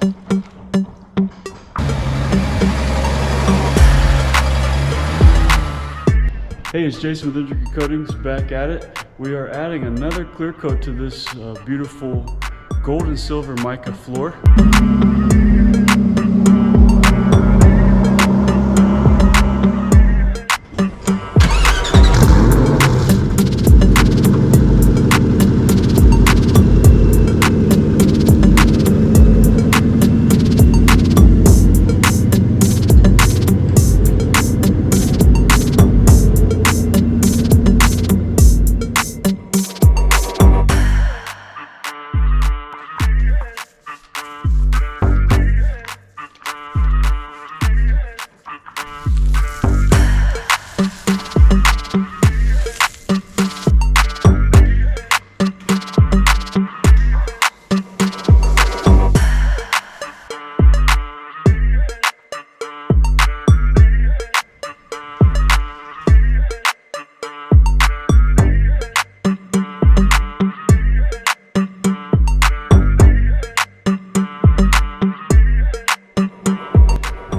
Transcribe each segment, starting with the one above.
Hey, it's Jason with Intricate Coatings, back at it. We are adding another clear coat to this beautiful gold and silver mica floor.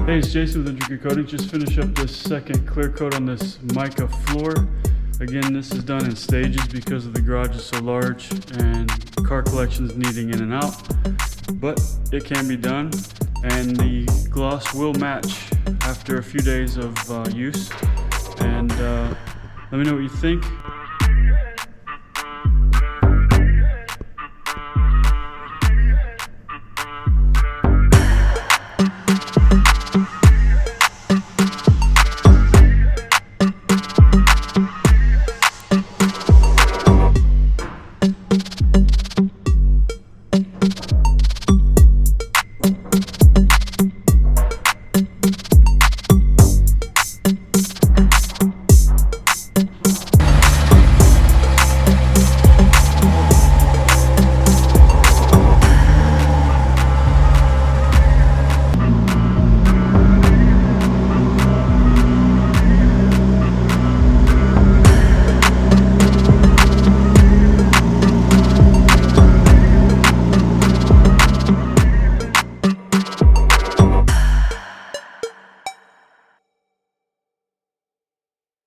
Hey, it's Jason with Intricate Coatings. Just finished up this second clear coat on this mica floor. Again, this is done in stages because of the garage is so large and car collections needing in and out. But it can be done, and the gloss will match after a few days of use. And let me know what you think.